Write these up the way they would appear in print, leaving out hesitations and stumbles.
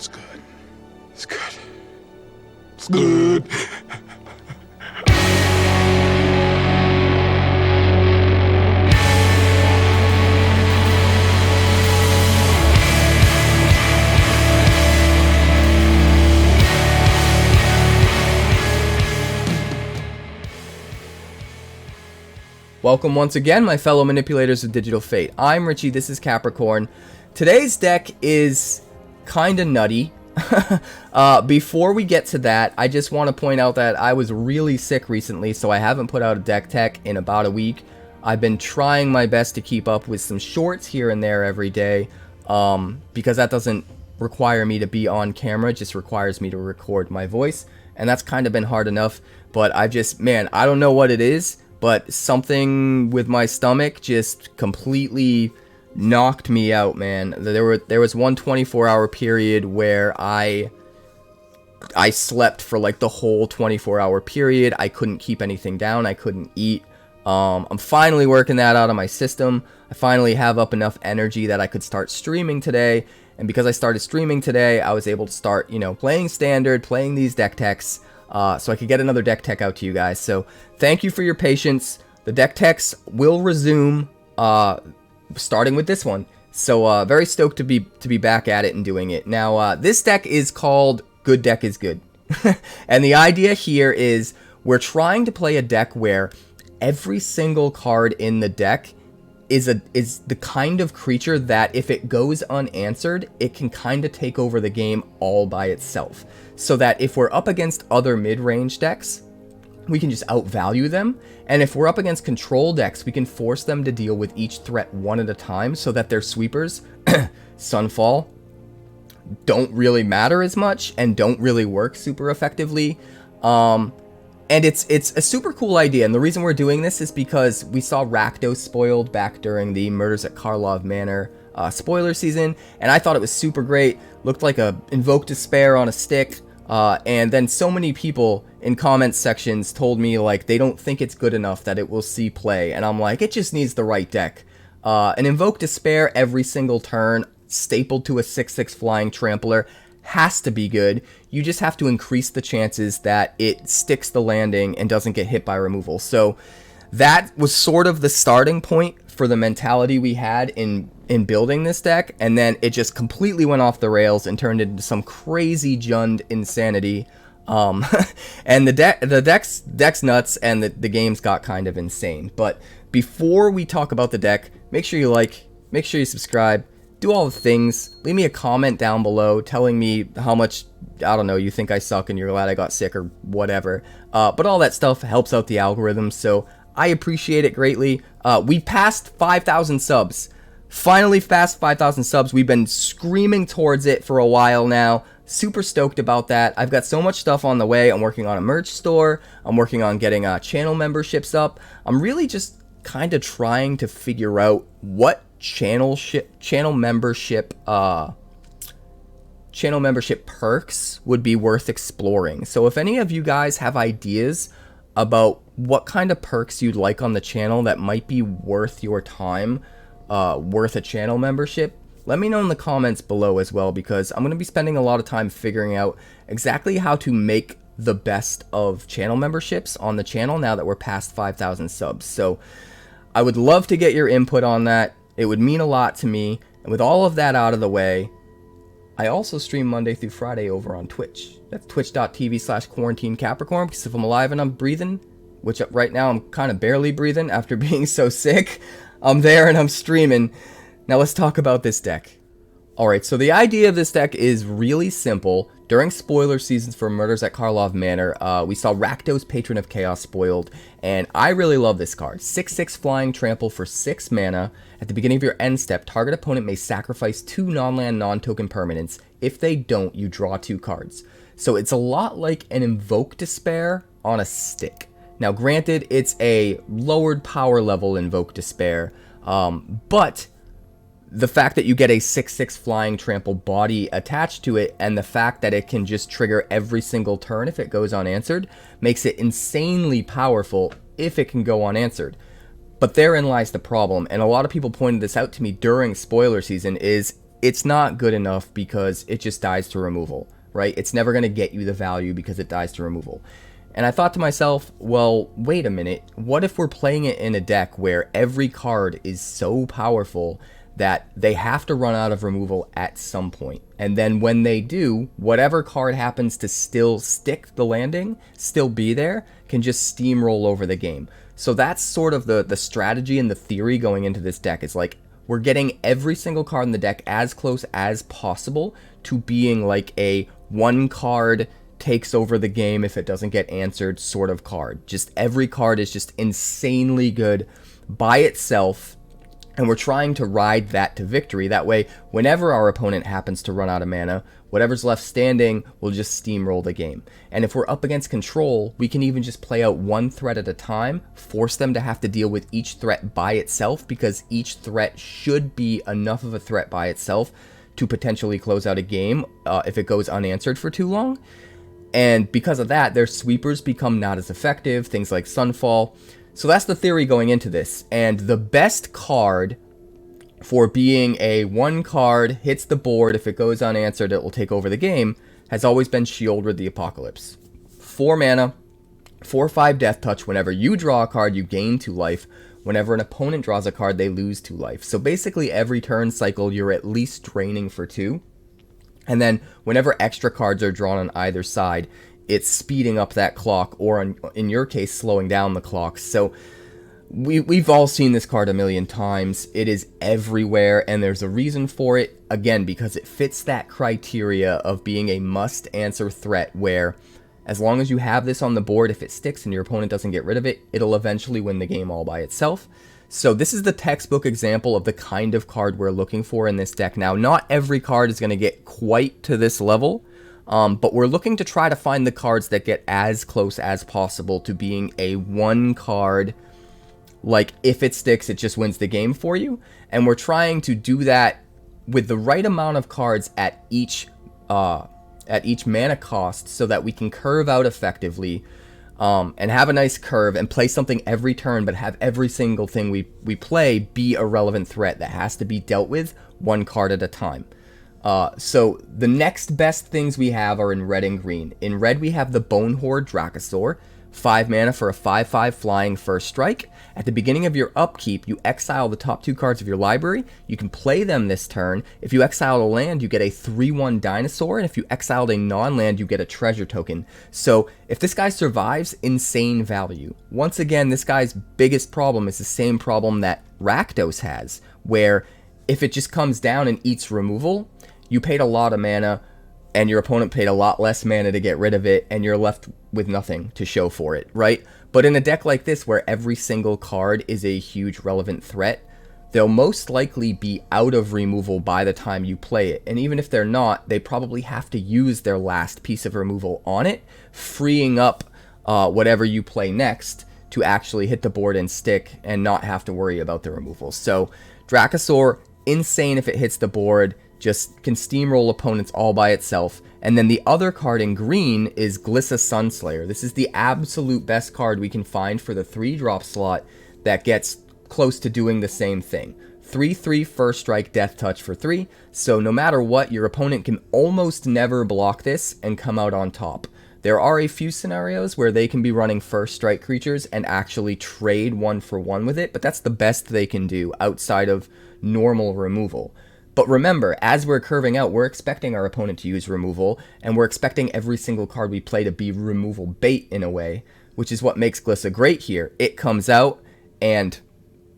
It's good. It's good. It's good. Welcome once again, my fellow manipulators of Digital Fate. I'm Richie, this is Capricorn. Today's deck is kinda nutty. Before we get to that, I just want to point out that I was really sick recently, so I haven't put out a deck tech in about a week. I've been trying my best to keep up with some shorts here and there every day, because that doesn't require me to be on camera, it just requires me to record my voice, and that's kind of been hard enough. But I just, man, I don't know what it is, but something with my stomach just completely knocked me out, man. There was one 24-hour period where I slept for like the whole 24-hour period. I couldn't keep anything down. I couldn't eat. I'm finally working that out of my system. I finally have up enough energy that I could start streaming today. And because I started streaming today, I was able to start, playing standard, playing these deck techs. So I could get another deck tech out to you guys. So thank you for your patience. The deck techs will resume starting with this one. So very stoked to be back at it and doing it. Now this deck is called Good Deck is Good. And the idea here is we're trying to play a deck where every single card in the deck is the kind of creature that if it goes unanswered, it can kind of take over the game all by itself. So that if we're up against other mid-range decks, we can just outvalue them. And if we're up against control decks, we can force them to deal with each threat one at a time so that their sweepers, Sunfall, don't really matter as much and don't really work super effectively. And it's a super cool idea. And the reason we're doing this is because we saw Rakdos spoiled back during the Murders at Karlov Manor spoiler season. And I thought it was super great. Looked like a Invoke Despair on a stick. And then so many people in comments sections told me like they don't think it's good enough that it will see play. And I'm like, it just needs the right deck. An Invoke Despair every single turn, stapled to a 6/6 flying trampler, has to be good. You just have to increase the chances that it sticks the landing and doesn't get hit by removal. So that was sort of the starting point for the mentality we had in building this deck, and then it just completely went off the rails and turned into some crazy Jund insanity. And the deck's nuts, and the games got kind of insane. But before we talk about the deck, make sure you like, make sure you subscribe, do all the things. Leave me a comment down below telling me how much, I don't know, you think I suck and you're glad I got sick or whatever. But all that stuff helps out the algorithm, so I appreciate it greatly. We passed 5,000 subs. Finally past 5,000 subs. We've been screaming towards it for a while now. Super stoked about that. I've got so much stuff on the way. I'm working on a merch store. I'm working on getting channel memberships up. I'm really just kind of trying to figure out what channel membership perks would be worth exploring. So if any of you guys have ideas about what kind of perks you'd like on the channel that might be worth your time, worth a channel membership, let me know in the comments below as well, because I'm going to be spending a lot of time figuring out exactly how to make the best of channel memberships on the channel now that we're past 5,000 subs. So I would love to get your input on that. It would mean a lot to me. And with all of that out of the way, I also stream Monday through Friday over on Twitch. That's twitch.tv/quarantinecapricorn, because if I'm alive and I'm breathing, which right now I'm kind of barely breathing after being so sick, I'm there and I'm streaming. Now let's talk about this deck. Alright, so the idea of this deck is really simple. During spoiler seasons for Murders at Karlov Manor, we saw Rakdos, Patron of Chaos spoiled, and I really love this card. 6/6 flying trample for 6 mana. At the beginning of your end step, target opponent may sacrifice 2 non-land non-token permanents. If they don't, you draw 2 cards. So it's a lot like an Invoke Despair on a stick. Now granted, it's a lowered power level Invoke Despair, but the fact that you get a 6/6 flying trample body attached to it, and the fact that it can just trigger every single turn if it goes unanswered, makes it insanely powerful if it can go unanswered. But therein lies the problem, and a lot of people pointed this out to me during spoiler season, is it's not good enough because it just dies to removal, right? It's never going to get you the value because it dies to removal. And I thought to myself, well, wait a minute. What if we're playing it in a deck where every card is so powerful that they have to run out of removal at some point? And then when they do, whatever card happens to still stick the landing, still be there, can just steamroll over the game. So that's sort of the strategy and the theory going into this deck. It's like, we're getting every single card in the deck as close as possible to being like a one card takes over the game if it doesn't get answered sort of card. Just every card is just insanely good by itself, and we're trying to ride that to victory. That way, whenever our opponent happens to run out of mana, whatever's left standing will just steamroll the game. And if we're up against control, we can even just play out one threat at a time, force them to have to deal with each threat by itself, because each threat should be enough of a threat by itself to potentially close out a game if it goes unanswered for too long. And because of that, their sweepers become not as effective, things like Sunfall. So that's the theory going into this. And the best card for being a one card, hits the board, if it goes unanswered, it will take over the game, has always been Sheoldred the Apocalypse. 4 mana, 4/5 Death Touch. Whenever you draw a card, you gain 2 life. Whenever an opponent draws a card, they lose 2 life. So basically every turn cycle, you're at least draining for 2. And then whenever extra cards are drawn on either side, it's speeding up that clock, or in your case, slowing down the clock. So we've all seen this card a million times. It is everywhere, and there's a reason for it. Again, because it fits that criteria of being a must-answer threat, where as long as you have this on the board, if it sticks and your opponent doesn't get rid of it, it'll eventually win the game all by itself. So this is the textbook example of the kind of card we're looking for in this deck. Now, not every card is going to get quite to this level, but we're looking to try to find the cards that get as close as possible to being a one card, like if it sticks, it just wins the game for you. And we're trying to do that with the right amount of cards at each mana cost, so that we can curve out effectively, and have a nice curve and play something every turn, but have every single thing we play be a relevant threat that has to be dealt with one card at a time. So the next best things we have are in red and green. In red, we have the Bonehoard Dracosaur, 5 mana for a 5/5 flying first strike. At the beginning of your upkeep, you exile the top 2 cards of your library. You can play them this turn. If you exiled a land, you get a 3/1 dinosaur, and if you exiled a non-land, you get a treasure token. So if this guy survives, insane value. Once again, this guy's biggest problem is the same problem that Rakdos has, where if it just comes down and eats removal, you paid a lot of mana, and your opponent paid a lot less mana to get rid of it, and you're left with nothing to show for it, right? But in a deck like this, where every single card is a huge relevant threat, they'll most likely be out of removal by the time you play it. And even if they're not, they probably have to use their last piece of removal on it, freeing up whatever you play next to actually hit the board and stick and not have to worry about the removal. So Dracosaur, insane if it hits the board, just can steamroll opponents all by itself. And then the other card in green is Glissa Sunslayer. This is the absolute best card we can find for the 3-drop slot that gets close to doing the same thing. 3/3 first strike death touch for 3, so no matter what, your opponent can almost never block this and come out on top. There are a few scenarios where they can be running first strike creatures and actually trade 1-for-1 with it, but that's the best they can do outside of normal removal. But remember, as we're curving out, we're expecting our opponent to use removal, and we're expecting every single card we play to be removal bait in a way, which is what makes Glissa great here. It comes out, and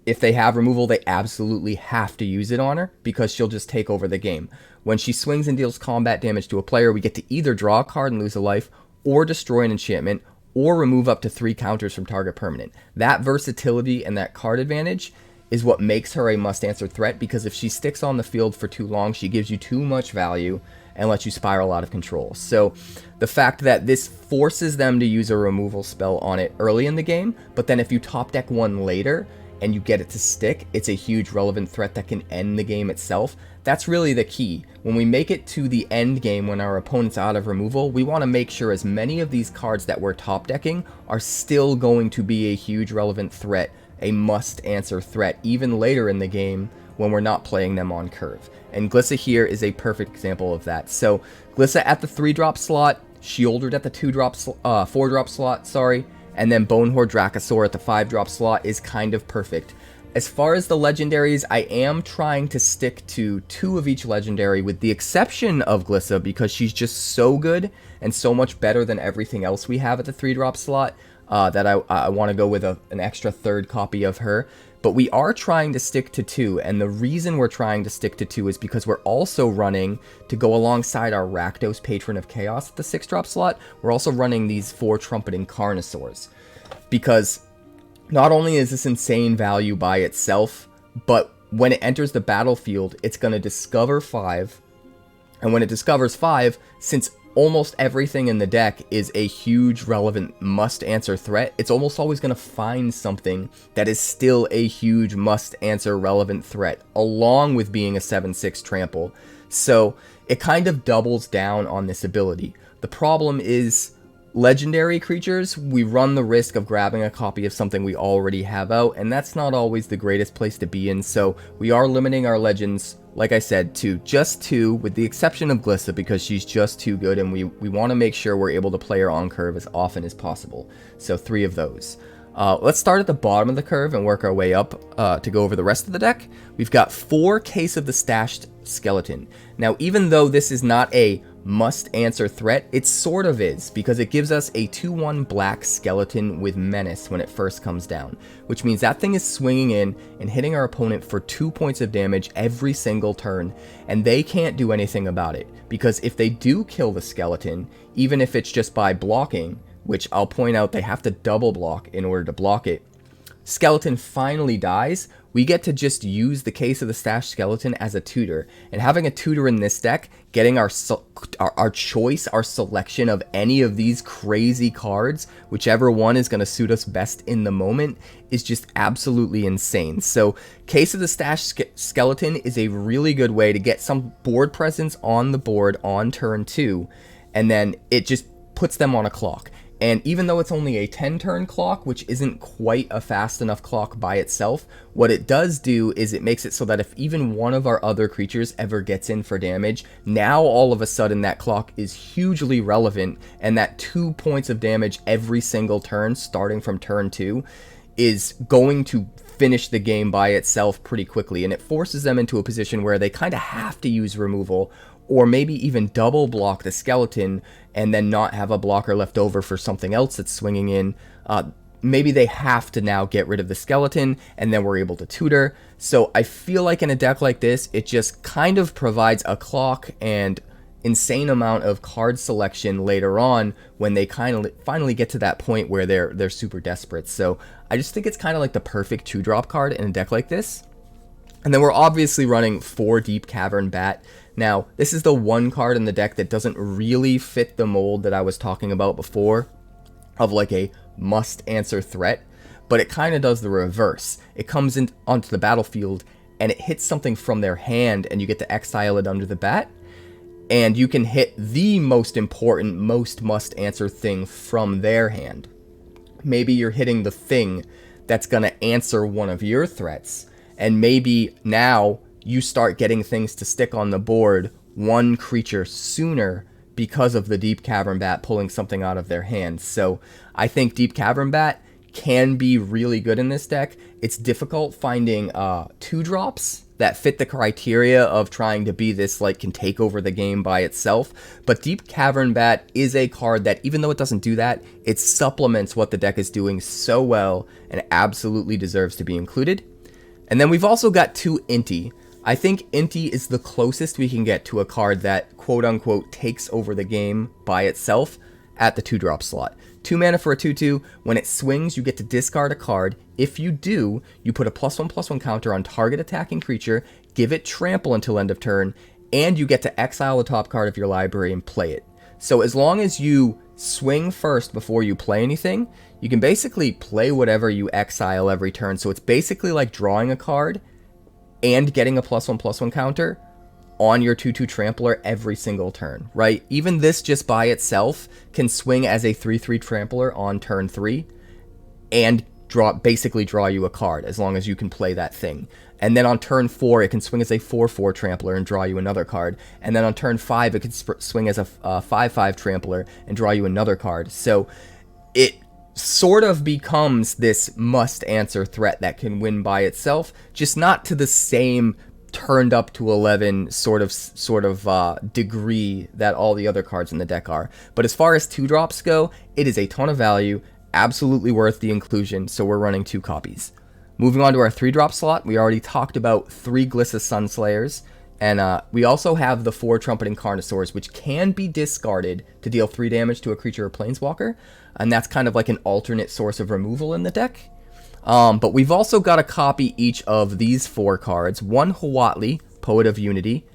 if they have removal, they absolutely have to use it on her, because she'll just take over the game. When she swings and deals combat damage to a player, we get to either draw a card and lose a life, or destroy an enchantment, or remove up to 3 counters from target permanent. That versatility and that card advantage is what makes her a must-answer threat, because if she sticks on the field for too long, she gives you too much value and lets you spiral out of control. So the fact that this forces them to use a removal spell on it early in the game, but then if you top deck one later and you get it to stick, it's a huge relevant threat that can end the game itself. That's really the key. When we make it to the end game, when our opponent's out of removal, we want to make sure as many of these cards that we're top decking are still going to be a huge relevant threat, a must-answer threat, even later in the game when we're not playing them on curve. And Glissa here is a perfect example of that. So Glissa at the 3-drop slot, Sheoldred at the 4-drop slot, sorry, and then Bonehoard Dracosaur at the 5-drop slot is kind of perfect. As far as the legendaries, I am trying to stick to 2 of each legendary, with the exception of Glissa, because she's just so good and so much better than everything else we have at the 3-drop slot, that I want to go with an extra 3rd copy of her. But we are trying to stick to 2, and the reason we're trying to stick to 2 is because we're also running, to go alongside our Rakdos Patron of Chaos at the 6-drop slot, we're also running these 4 Trumpeting Carnosaurs. Because not only is this insane value by itself, but when it enters the battlefield, it's going to discover 5. And when it discovers 5, since almost everything in the deck is a huge relevant must-answer threat, it's almost always going to find something that is still a huge must-answer relevant threat, along with being a 7/6 trample. So it kind of doubles down on this ability. The problem is, legendary creatures, we run the risk of grabbing a copy of something we already have out, and that's not always the greatest place to be in, so we are limiting our legends, like I said, to just 2, with the exception of Glissa, because she's just too good, and we want to make sure we're able to play her on curve as often as possible. So 3 of those. Let's start at the bottom of the curve and work our way up to go over the rest of the deck. We've got 4 Case of the Stashed Skeleton. Now, even though this is not a must-answer threat, it sort of is, because it gives us a 2/1 black skeleton with menace when it first comes down, which means that thing is swinging in and hitting our opponent for 2 points of damage every single turn, and they can't do anything about it, because if they do kill the skeleton, even if it's just by blocking, which I'll point out they have to double block in order to block it, skeleton finally dies, we get to just use the Case of the Stashed Skeleton as a tutor. And having a tutor in this deck, getting our choice, our selection of any of these crazy cards, whichever one is going to suit us best in the moment, is just absolutely insane. So Case of the Stashed Skeleton is a really good way to get some board presence on the board on turn 2, and then it just puts them on a clock. And even though it's only a 10-turn clock, which isn't quite a fast enough clock by itself, what it does do is it makes it so that if even one of our other creatures ever gets in for damage, now all of a sudden that clock is hugely relevant, and that 2 points of damage every single turn, starting from turn 2, is going to finish the game by itself pretty quickly. And it forces them into a position where they kind of have to use removal, or maybe even double block the skeleton and then not have a blocker left over for something else that's swinging in. Maybe they have to now get rid of the skeleton, and then we're able to tutor. So I feel like in a deck like this, it just kind of provides a clock and insane amount of card selection later on when they kind of finally get to that point where they're super desperate. So I just think it's kind of like the perfect 2-drop card in a deck like this. And then we're obviously running 4 Deep-Cavern Bat. Now, this is the one card in the deck that doesn't really fit the mold that I was talking about before, of like a must-answer threat, but it kind of does the reverse. It comes in onto the battlefield, and it hits something from their hand, and you get to exile it under the bat, and you can hit the most important, most must-answer thing from their hand. Maybe you're hitting the thing that's going to answer one of your threats, and maybe now you start getting things to stick on the board one creature sooner because of the Deep-Cavern Bat pulling something out of their hands. So I think Deep-Cavern Bat can be really good in this deck. It's difficult finding 2-drops that fit the criteria of trying to be this, like, can take over the game by itself. But Deep-Cavern Bat is a card that, even though it doesn't do that, it supplements what the deck is doing so well and absolutely deserves to be included. And then we've also got 2 Inti. I think Inti is the closest we can get to a card that, quote-unquote, takes over the game by itself at the 2-drop slot. 2 mana for a 2/2. When it swings, you get to discard a card. If you do, you put a +1/+1 counter on target attacking creature, give it trample until end of turn, and you get to exile the top card of your library and play it. So as long as you swing first before you play anything, you can basically play whatever you exile every turn. So it's basically like drawing a card and getting a +1/+1 counter on your 2/2 trampler every single turn, right? Even this just by itself can swing as a 3/3 trampler on turn 3 and basically draw you a card as long as you can play that thing. And then on turn 4, it can swing as a 4/4 trampler and draw you another card. And then on turn 5, it can swing as a 5/5 trampler and draw you another card. So it sort of becomes this must-answer threat that can win by itself, just not to the same turned up to 11 sort of degree that all the other cards in the deck are. But as far as 2-drops go, it is a ton of value, absolutely worth the inclusion, so we're running 2 copies. Moving on to our 3-drop slot, we already talked about 3 Glissa Sunslayers, and we also have the 4 Trumpeting Carnosaurs, which can be discarded to deal 3 damage to a creature or planeswalker, and that's kind of like an alternate source of removal in the deck. But we've also got to copy each of these 4 cards. 1 Huatli, Poet of Unity,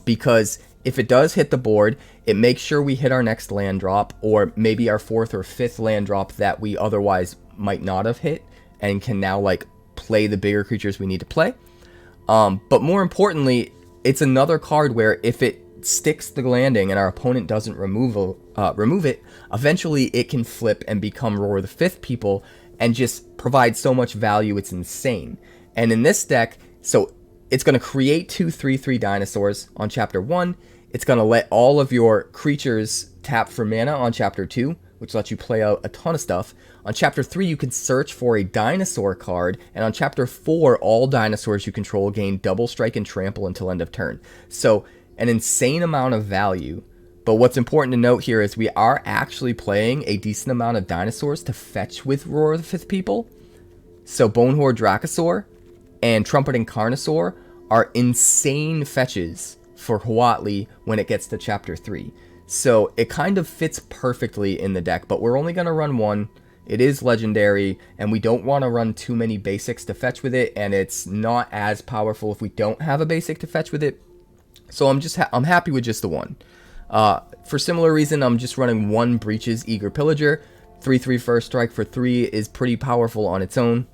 because if it does hit the board, it makes sure we hit our next land drop, or maybe our 4th or 5th land drop that we otherwise might not have hit, and can now like play the bigger creatures we need to play. But more importantly, it's another card where if it sticks the landing and our opponent doesn't remove it, eventually it can flip and become Roar the Fifth people and just provide so much value, it's insane. And in this deck, so it's going to create 2 3/3 dinosaurs on chapter 1. It's going to let all of your creatures tap for mana on chapter 2, which lets you play out a ton of stuff. On chapter 3, you can search for a dinosaur card, and on chapter 4, all dinosaurs you control gain double strike and trample until end of turn. So an insane amount of value. But what's important to note here is we are actually playing a decent amount of dinosaurs to fetch with Roar of the Fifth People. So Bonehoard Dracosaur and Trumpeting Carnosaur are insane fetches for Huatli when it gets to chapter 3. So it kind of fits perfectly in the deck, but we're only going to run 1. It is legendary, and we don't want to run too many basics to fetch with it, and it's not as powerful if we don't have a basic to fetch with it. So I'm happy with just the 1. For similar reason, I'm just running 1 Breeches Eager Pillager. 3/3 first strike for 3 is pretty powerful on its own.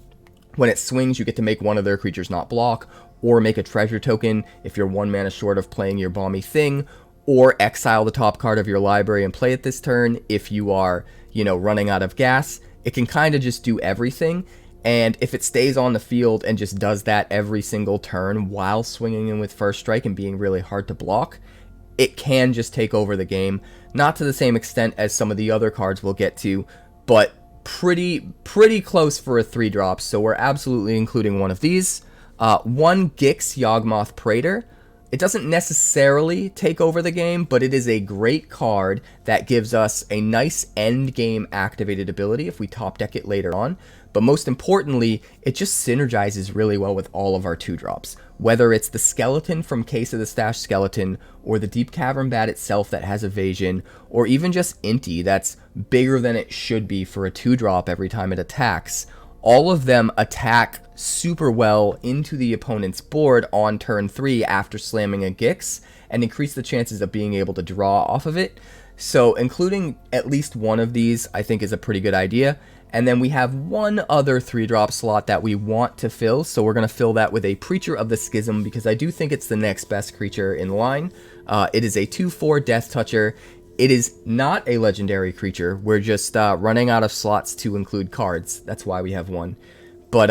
When it swings, you get to make one of their creatures not block, or make a treasure token if you're 1 mana short of playing your Balmy Thing, or exile the top card of your library and play it this turn if you are, running out of gas. It can kind of just do everything, and if it stays on the field and just does that every single turn while swinging in with first strike and being really hard to block, it can just take over the game. Not to the same extent as some of the other cards we'll get to, but pretty close for a 3-drop, so we're absolutely including one of these. 1 Gix Yawgmoth Praetor. It doesn't necessarily take over the game, but it is a great card that gives us a nice end game activated ability if we top deck it later on. But most importantly, it just synergizes really well with all of our 2-drops. Whether it's the skeleton from Case of the Stash Skeleton, or the Deep-Cavern Bat itself that has evasion, or even just Inti that's bigger than it should be for a 2-drop every time it attacks. All of them attack super well into the opponent's board on turn 3 after slamming a Gix, and increase the chances of being able to draw off of it. So including at least one of these I think is a pretty good idea. And then we have one other 3-drop slot that we want to fill, so we're going to fill that with a Preacher of the Schism, because I do think it's the next best creature in line. It is a 2/4 Death Toucher. It is not a legendary creature. We're just running out of slots to include cards. That's why we have 1. But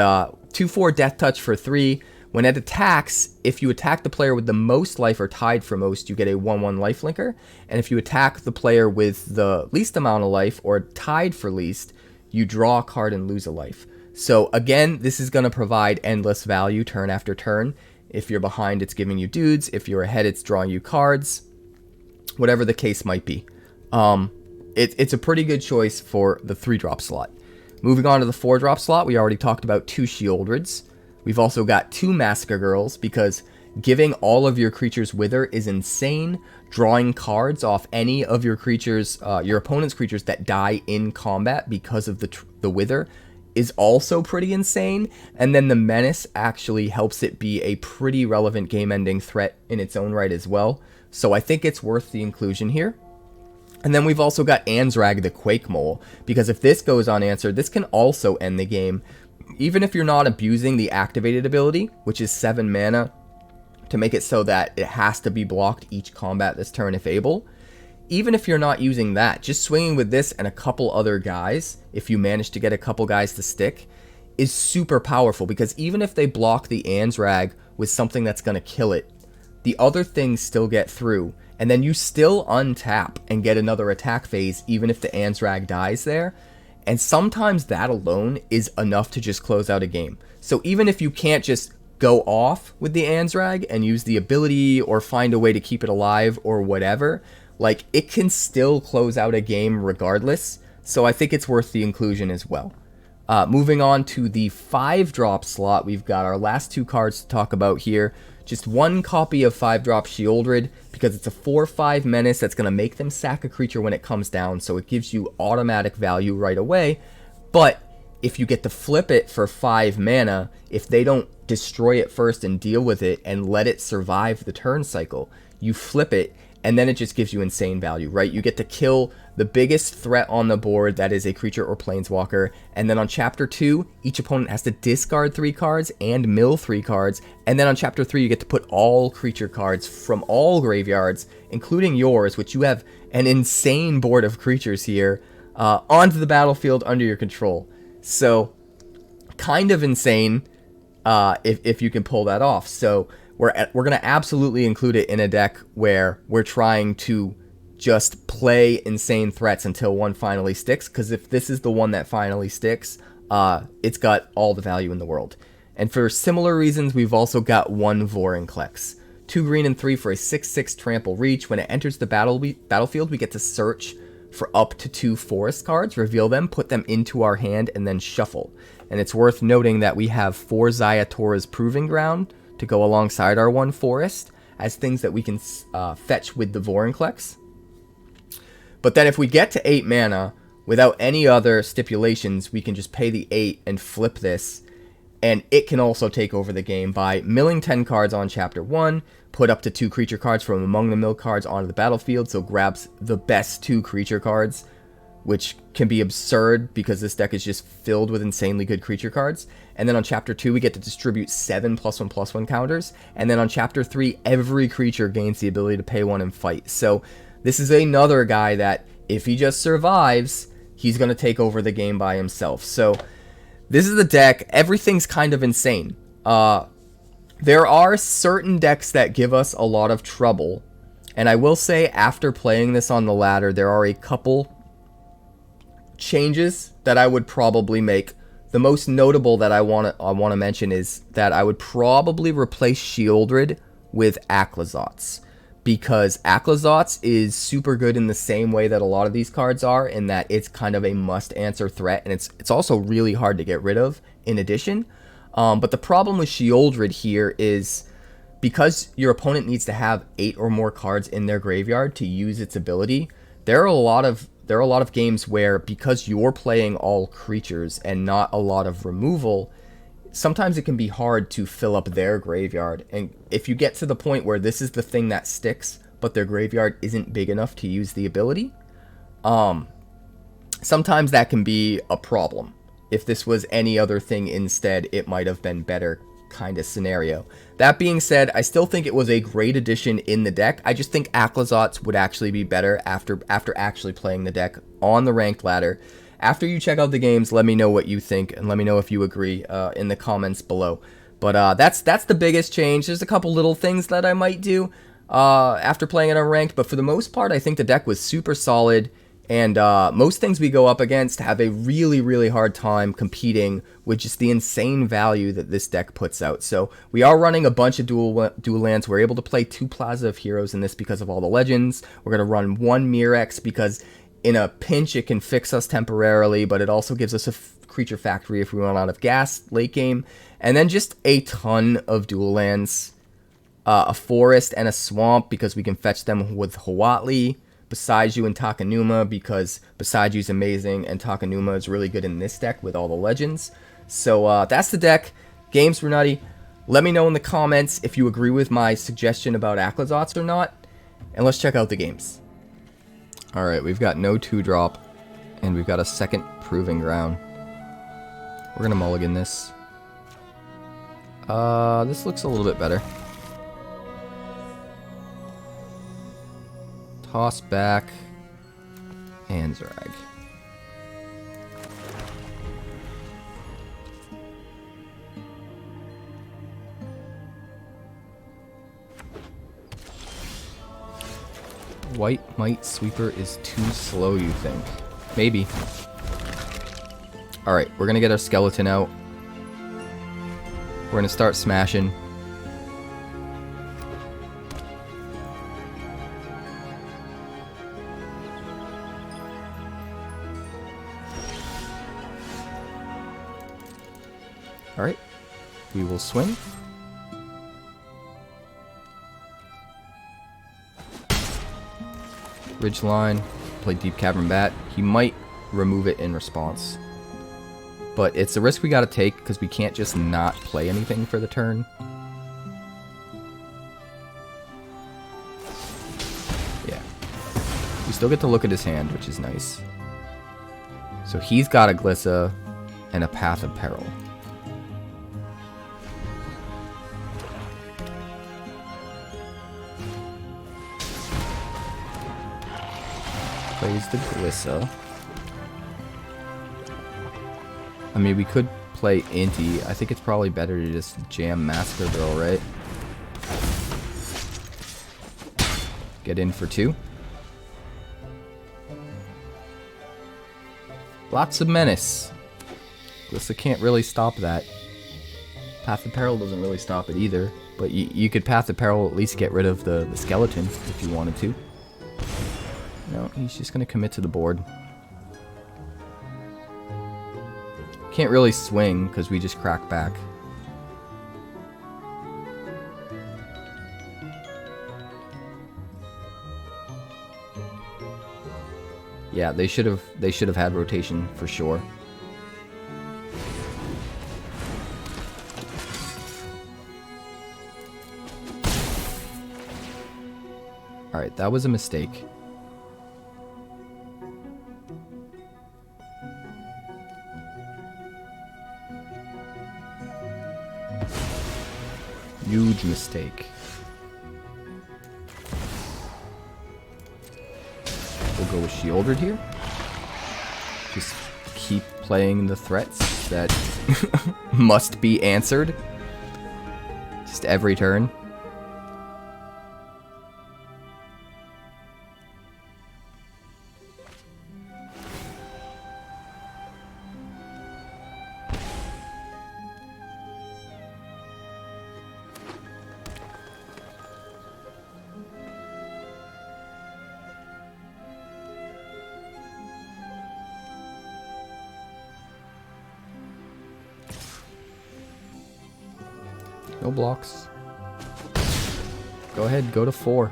2/4 Death Touch for 3. When it attacks, if you attack the player with the most life or tied for most, you get a 1/1 lifelinker. And if you attack the player with the least amount of life or tied for least, you draw a card and lose a life. So again, this is going to provide endless value turn after turn. If you're behind, it's giving you dudes. If you're ahead, it's drawing you cards. Whatever the case might be. It's a pretty good choice for the 3-drop slot. Moving on to the 4-drop slot, we already talked about 2 Sheoldreds. We've also got 2 Massacre Girls, because giving all of your creatures Wither is insane. Drawing cards off any of your creatures, your opponent's creatures that die in combat because of the Wither is also pretty insane. And then the Menace actually helps it be a pretty relevant game-ending threat in its own right as well. So I think it's worth the inclusion here. And then we've also got Anzrag the Quake-Mole, because if this goes unanswered, this can also end the game. Even if you're not abusing the activated ability, which is 7 mana, to make it so that it has to be blocked each combat this turn if able. even if you're not using that, just swinging with this and a couple other guys, if you manage to get a couple guys to stick, is super powerful, because even if they block the Anzrag with something that's going to kill it, the other things still get through, and then you still untap and get another attack phase even if the Anzrag dies there, and sometimes that alone is enough to just close out a game. So even if you can't just go off with the Anzrag and use the ability or find a way to keep it alive or whatever, like, it can still close out a game regardless, so I think it's worth the inclusion as well. Moving on to the 5-drop slot, we've got our last 2 cards to talk about here. Just 1 copy of 5-drop Sheoldred, because it's a 4/5 menace that's going to make them sack a creature when it comes down, so it gives you automatic value right away. But if you get to flip it for 5 mana, if they don't destroy it first and deal with it and let it survive the turn cycle, you flip it, and then it just gives you insane value, right? You get to kill the biggest threat on the board, that is a creature or planeswalker, and then on chapter 2, each opponent has to discard 3 cards and mill 3 cards, and then on chapter 3, you get to put all creature cards from all graveyards, including yours, which you have an insane board of creatures here, onto the battlefield under your control. So, kind of insane, if you can pull that off. So, we're going to absolutely include it in a deck where we're trying to just play insane threats until one finally sticks, because if this is the one that finally sticks, it's got all the value in the world. And for similar reasons, we've also got 1 Vorinclex. 2 green and 3 for a 6/6 trample reach. When it enters the battlefield, we get to search for up to 2 forest cards, reveal them, put them into our hand, and then shuffle. And it's worth noting that we have 4 Xayatura's Proving Ground to go alongside our 1 forest as things that we can fetch with the Vorinclex. But then if we get to 8 mana, without any other stipulations, we can just pay the 8 and flip this, and it can also take over the game by milling 10 cards on chapter 1, put up to 2 creature cards from among the mill cards onto the battlefield, so grabs the best 2 creature cards, which can be absurd because this deck is just filled with insanely good creature cards. And then on chapter 2, we get to distribute 7 +1/+1 counters, and then on chapter 3, every creature gains the ability to pay 1 and fight. So this is another guy that, if he just survives, he's going to take over the game by himself. So this is the deck. Everything's kind of insane. There are certain decks that give us a lot of trouble. And I will say, after playing this on the ladder, there are a couple changes that I would probably make. The most notable that I want to mention is that I would probably replace Sheoldred with Aclazotz, because Aclazotz is super good in the same way that a lot of these cards are, in that it's kind of a must-answer threat, and it's also really hard to get rid of in addition. But the problem with Sheoldred here is, because your opponent needs to have 8 or more cards in their graveyard to use its ability, there are a lot of games where, because you're playing all creatures and not a lot of removal, sometimes it can be hard to fill up their graveyard. And if you get to the point where this is the thing that sticks, but their graveyard isn't big enough to use the ability, sometimes that can be a problem. If this was any other thing instead, it might have been better kind of scenario. That being said, I still think it was a great addition in the deck. I just think Aclazotz would actually be better after actually playing the deck on the ranked ladder. After you check out the games, let me know what you think, and let me know if you agree in the comments below. But that's the biggest change. There's a couple little things that I might do after playing it on ranked, but for the most part, I think the deck was super solid, and most things we go up against have a really, really hard time competing with just the insane value that this deck puts out. So we are running a bunch of dual lands. We're able to play 2 Plaza of Heroes in this because of all the legends. We're going to run 1 Mirrex because in a pinch, it can fix us temporarily, but it also gives us a creature factory if we run out of gas late game. And then just a ton of dual lands, a forest and a swamp because we can fetch them with Huatli, Beside and Takenuma because Beside is amazing and Takenuma is really good in this deck with all the legends. So that's the deck. Games were nutty. Let me know in the comments if you agree with my suggestion about Aclazotz or not, and let's check out the games. Alright, we've got no 2-drop, and we've got a second Proving Ground. We're gonna mulligan this. This looks a little bit better. Toss back Anzrag. White Might Sweeper is too slow, you think? Maybe. Alright, we're gonna get our skeleton out. We're gonna start smashing. Alright, we will swing. Ridgeline, play Deep-Cavern Bat. He might remove it in response. But it's a risk we gotta take because we can't just not play anything for the turn. Yeah. We still get to look at his hand, which is nice. So he's got a Glissa and a Path of Peril. Plays the Glissa. I mean, we could play Inti. I think it's probably better to just jam Massacre Girl, right? Get in for 2. Lots of menace. Glissa can't really stop that. Path of Peril doesn't really stop it either. But you could Path of Peril at least get rid of the skeleton if you wanted to. No, he's just going to commit to the board. Can't really swing because we just crack back. Yeah, they should have had rotation for sure. All right, that was a mistake. Huge mistake. We'll go with Sheoldred here. Just keep playing the threats that must be answered. Just every turn. No blocks. Go ahead, go to 4.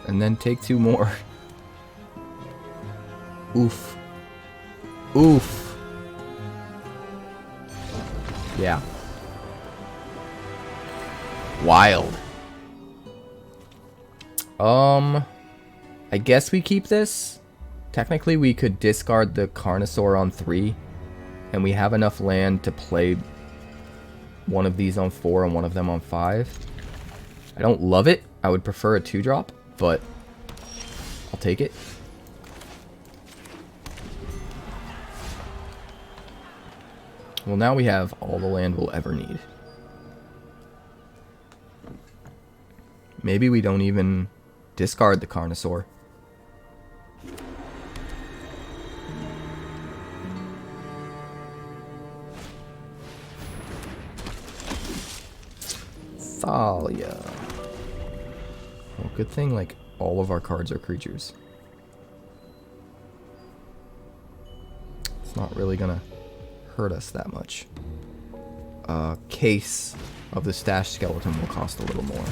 And then take 2 more. Oof. Oof. Yeah. Wild. I guess we keep this. Technically, we could discard the Carnosaur on 3. And we have enough land to play one of these on 4 and one of them on 5. I don't love it. I would prefer a 2-drop, but I'll take it. Well, now we have all the land we'll ever need. Maybe we don't even discard the Carnosaur. Thalia. Well, good thing, like, all of our cards are creatures. It's not really gonna hurt us that much. Case of the Stash Skeleton will cost a little more.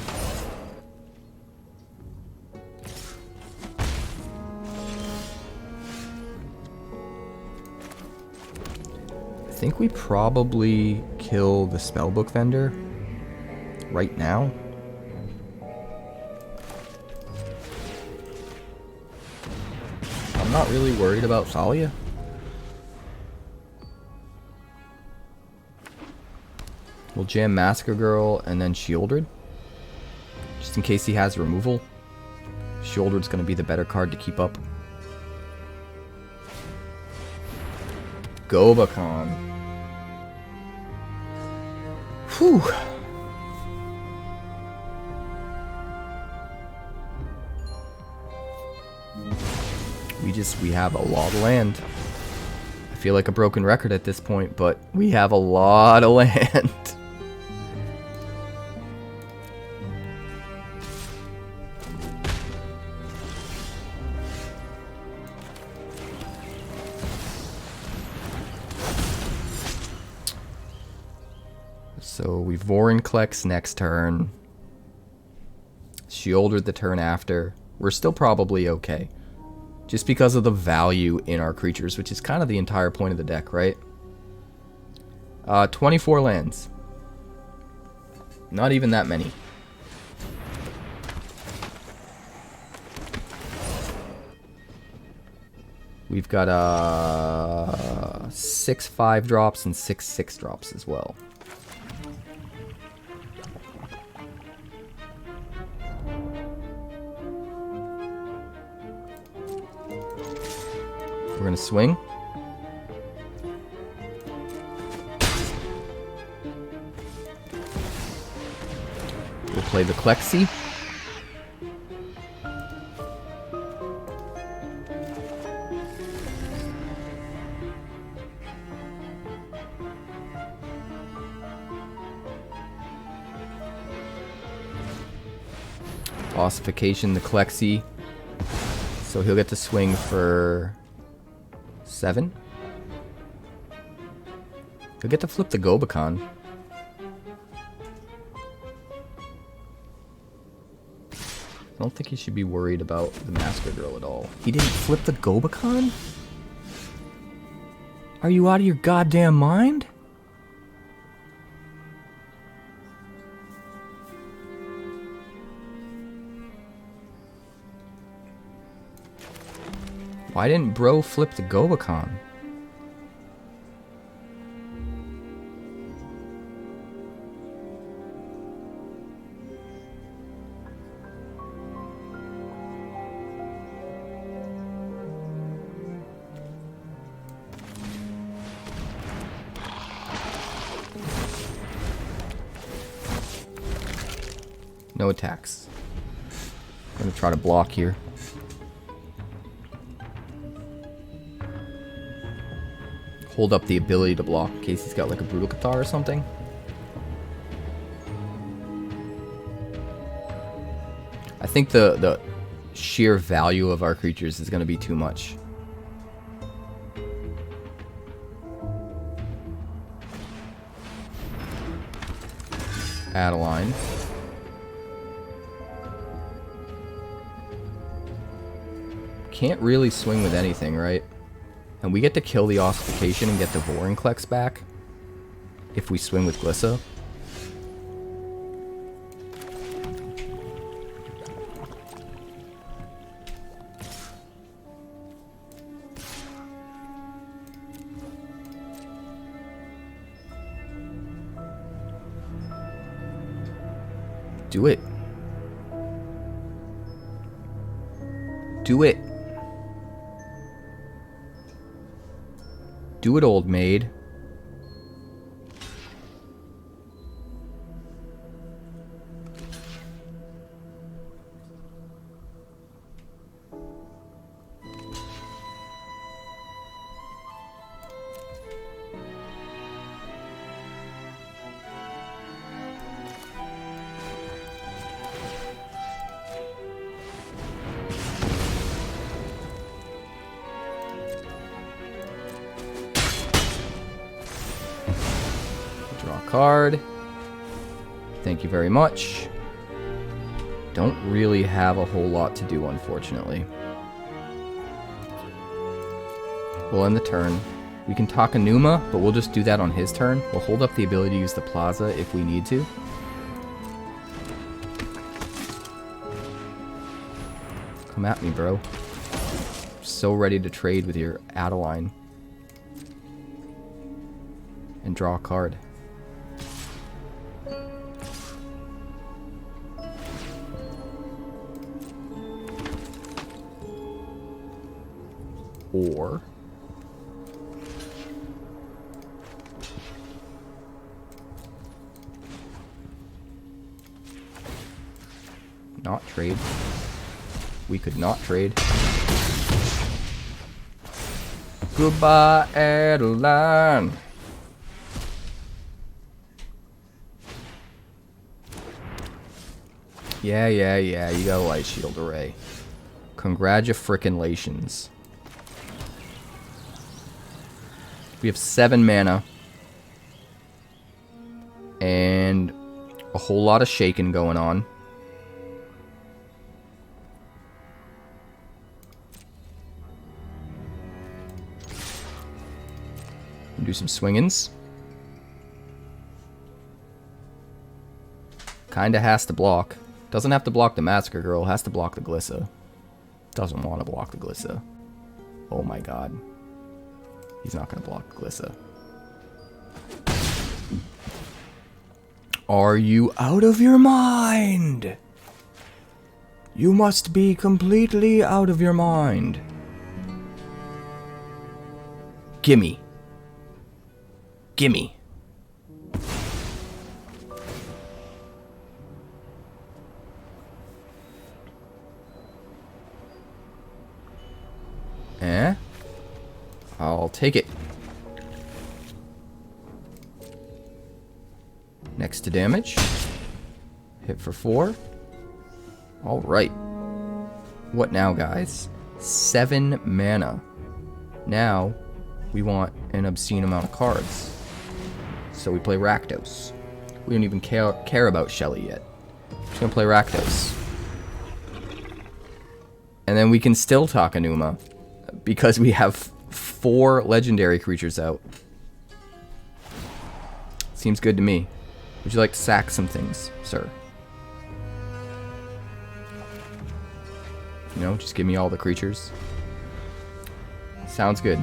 I think we probably kill the Spellbook Vendor right now. I'm not really worried about Thalia. We'll jam Massacre Girl and then Sheoldred. Just in case he has removal. Sheoldred's going to be the better card to keep up. 𝐂𝐕𝐈𝐎𝐑. Whew. We have a lot of land. I feel like a broken record at this point, but we have a lot of land. So we Vorinclex next turn. Sheoldred the turn after. We're still probably okay. Just because of the value in our creatures, which is kind of the entire point of the deck, right? 24 lands. Not even that many. We've got 6 5-drops and 6 6-drops as well. We're gonna swing. We'll play the 𝐂𝐋𝐈𝐻. Ossification the 𝐂𝐋𝐈𝐻. So he'll get to swing for 7. He'll get to flip the 𝐂𝐕𝐈𝐻𝐑. I don't think he should be worried about the Massacre Girl at all. He didn't flip the 𝐂𝐕𝐈𝐻𝐑? Are you out of your goddamn mind? Why didn't bro flip the 𝐂𝐕𝐈𝐻𝐑? No attacks. I'm gonna try to block here. Hold up the ability to block in case he's got like a Brutal Cathar or something. I think the sheer value of our creatures is going to be too much. Adeline. Can't really swing with anything, right? And we get to kill the Ossification and get the Vorinclex back if we swing with Glissa. Do it. Do it. Do it, old maid. Card. Thank you very much. Don't really have a whole lot to do, unfortunately. We'll end the turn. We can Takenuma, but we'll just do that on his turn. We'll hold up the ability to use the Plaza if we need to. Come at me, bro. So ready to trade with your Adeline. And draw a card. Or not trade. We could not trade. Goodbye, Adeline. Yeah, you got a Light Shield Array. Congratulations. We have 7 mana. And a whole lot of shaking going on. Do some swingings. Kinda has to block. Doesn't have to block the Massacre Girl, has to block the Glissa. Doesn't want to block the Glissa. Oh my god. He's not going to block the Glissa. Are you out of your mind? You must be completely out of your mind. Gimme. Gimme. I'll take it. Next to damage. Hit for 4. Alright. What now, guys? 7 mana. Now, we want an obscene amount of cards. So we play Rakdos. We don't even care about Shelly yet. Just gonna play Rakdos. And then we can still talk Enuma. Because we have 4 legendary creatures out. Seems good to me. Would you like to sack some things, sir? You know, just give me all the creatures. Sounds good.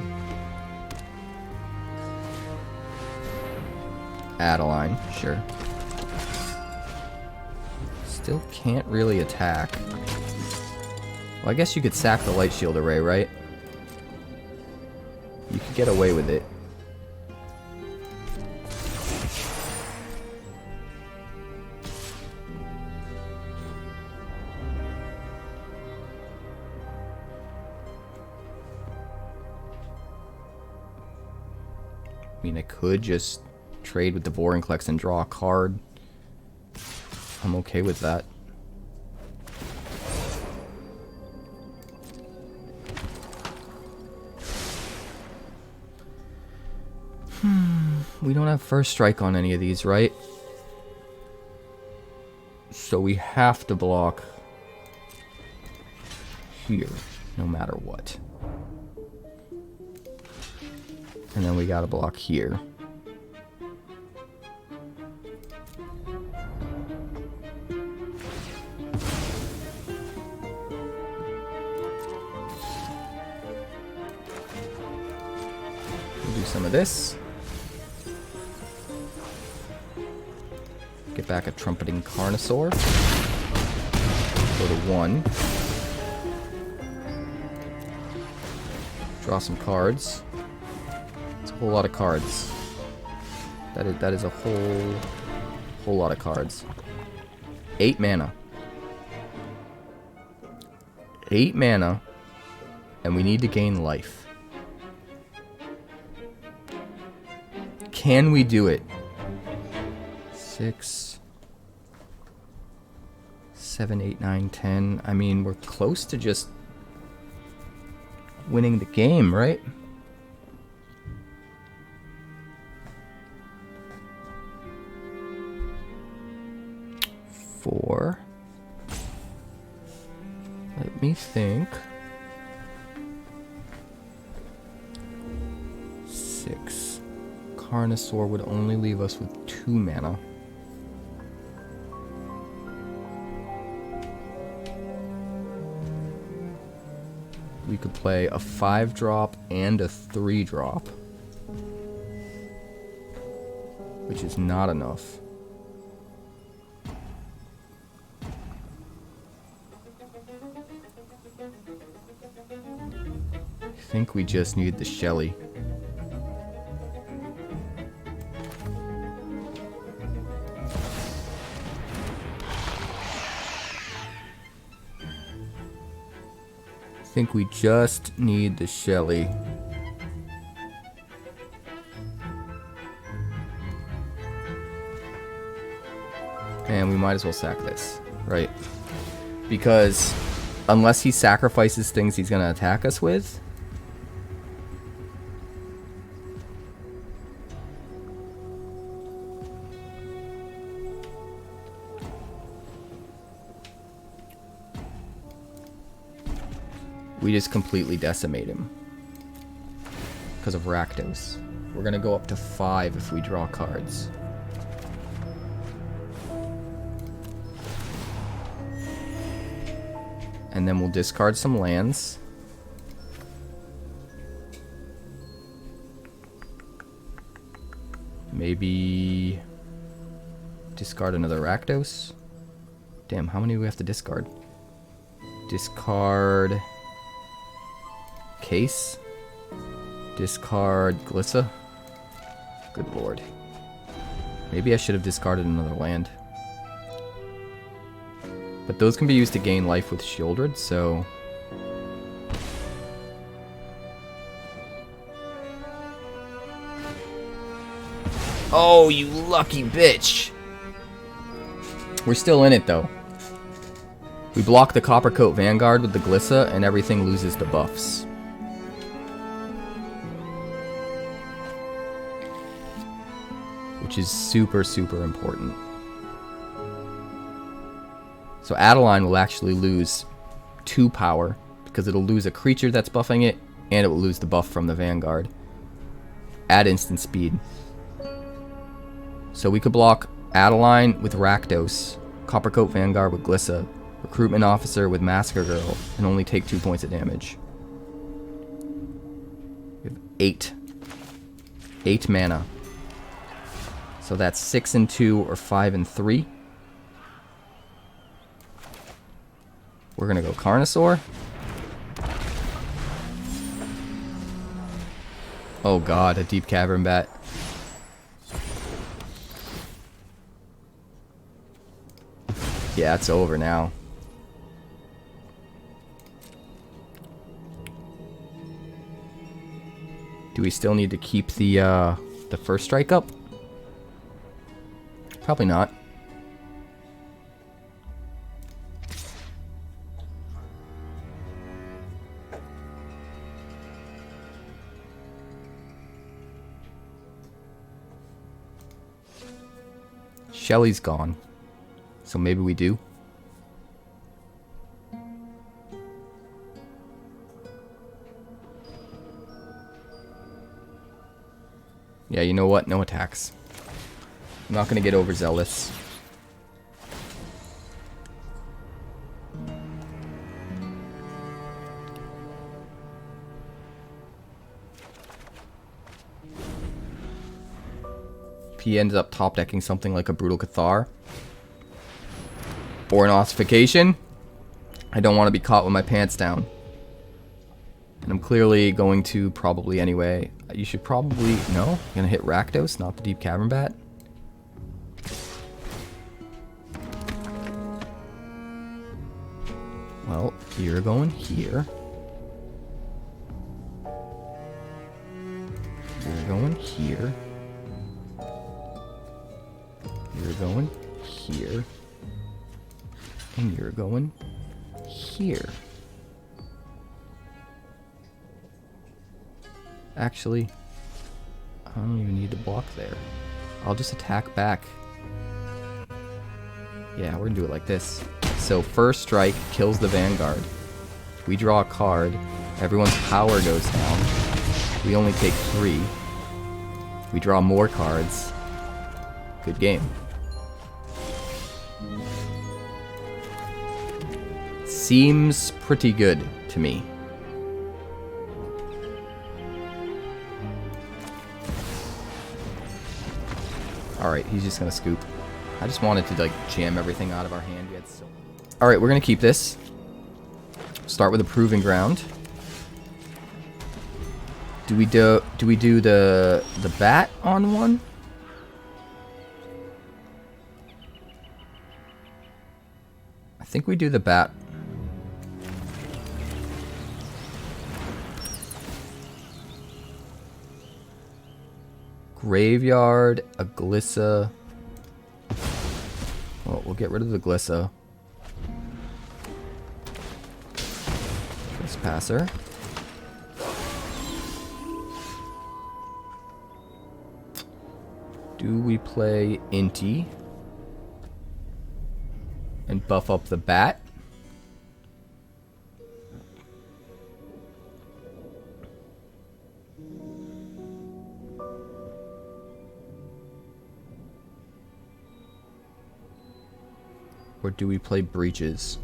Adeline, sure. Still can't really attack. Well, I guess you could sack the Light Shield Array, right? You could get away with it. I mean, I could just trade with the Vorinclex and draw a card. I'm okay with that. We don't have first strike on any of these, right? So we have to block here, no matter what. And then we gotta block here. We'll do some of this. Get back a Trumpeting Carnosaur. Go to 1. Draw some cards. It's a whole lot of cards. That is a whole lot of cards. 8 mana. 8 mana. And we need to gain life. Can we do it? 6, 7, 8, 9, 10. I mean, we're close to just winning the game, right? Four. Let me think. 6. Carnosaur would only leave us with 2 mana. We could play a 5-drop and a 3-drop. Which is not enough. think we just need the Shelly. I think we just need the Shelly. And we might as well sack this, right? Because unless he sacrifices things he's going to attack us with, we just completely decimate him because of Rakdos. We're going to go up to 5 if we draw cards. And then we'll discard some lands. Maybe discard another Rakdos. Damn, how many do we have to discard? Discard Case. Discard Glissa. Good lord. Maybe I should have discarded another land. But those can be used to gain life with Sheoldred, so... Oh, you lucky bitch! We're still in it, though. We block the Coppercoat Vanguard with the Glissa, and everything loses the buffs. Which is super, super important. So Adeline will actually lose 2 power, because it'll lose a creature that's buffing it, and it will lose the buff from the Vanguard. At instant speed. So we could block Adeline with Rakdos, Coppercoat Vanguard with Glissa, Recruitment Officer with Massacre Girl, and only take 2 points of damage. We have 8. 8 mana. So that's 6 and 2 or 5 and 3. We're gonna go Carnosaur. Oh god, a Deep-Cavern Bat. Yeah, it's over now. Do we still need to keep the first strike up? Probably not. Shelly's gone. So maybe we do. Yeah, you know what? No attacks. I'm not going to get overzealous. If he ends up top decking something like a Brutal Cathar or an Ossification, I don't want to be caught with my pants down. And I'm clearly going to probably anyway. You should probably... No? You're going to hit Rakdos, not the Deep-Cavern Bat? Well, you're going here. You're going here. You're going here. And you're going here. Actually, I don't even need to block there. I'll just attack back. Yeah, we're gonna do it like this. So first strike kills the Vanguard. We draw a card. Everyone's power goes down. We only take 3. We draw more cards. Good game. Seems pretty good to me. Alright, he's just gonna scoop. I just wanted to like jam everything out of our hand yet. So. Alright, we're gonna keep this. Start with a Proving Ground. Do we do the bat on one? I think we do the bat. Graveyard, a Glissa. Well, we'll get rid of the Glissa. Trespasser. Do we play Inti and buff up the bat? Or do we play Breeches?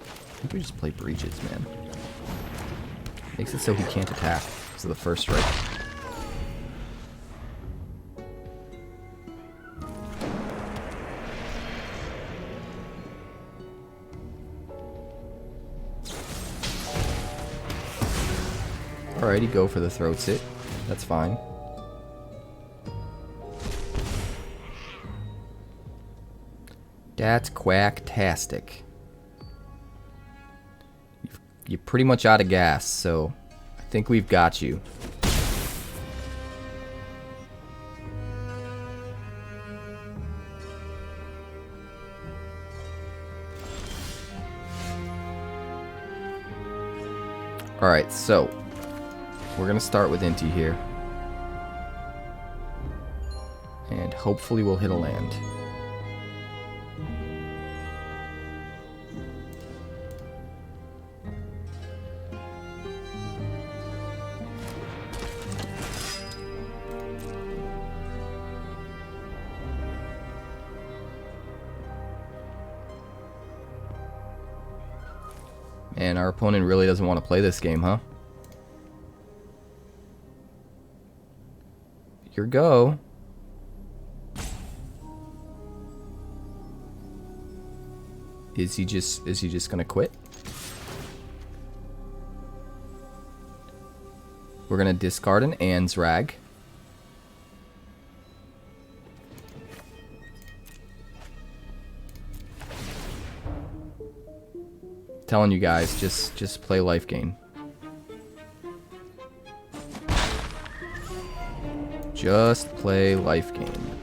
I think we just play Breeches, man. Makes it so he can't attack. So the first strike. Alrighty, go for the throat sit. That's fine. That's quacktastic. You're pretty much out of gas, so I think we've got you. Alright, so we're gonna start with Inti here. And hopefully we'll hit a land. And our opponent really doesn't want to play this game, huh? Your go. Is he just gonna quit? We're gonna discard an Anzrag. Telling you guys, just play life gain. Just play life gain.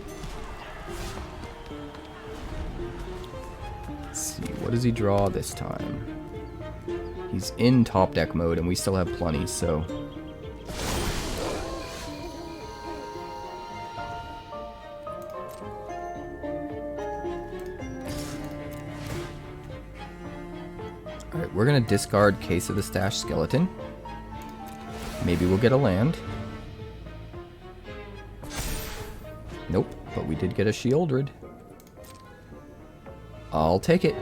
Let's see, what does he draw this time? He's in top deck mode and we still have plenty, so. Alright, we're gonna discard Case of the Stash Skeleton. Maybe we'll get a land. Nope, but we did get a Sheoldred. I'll take it.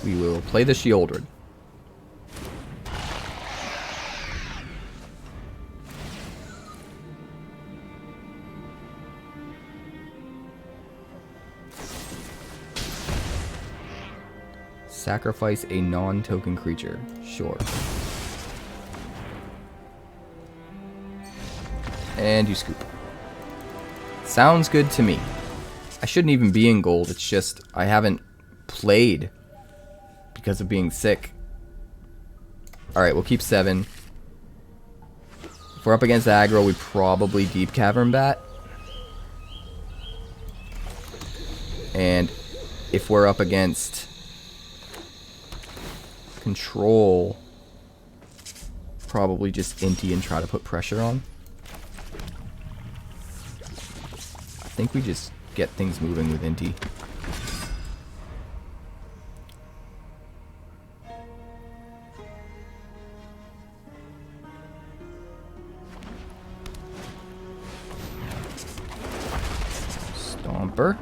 We will play the Sheoldred. Sacrifice a non-token creature. Sure. And you scoop. Sounds good to me. I shouldn't even be in gold. It's just I haven't played because of being sick. Alright, we'll keep 7. If we're up against aggro, we probably Deep-Cavern Bat. And if we're up against control, probably just Inti and try to put pressure on. I think we just get things moving with Inti. Stomper.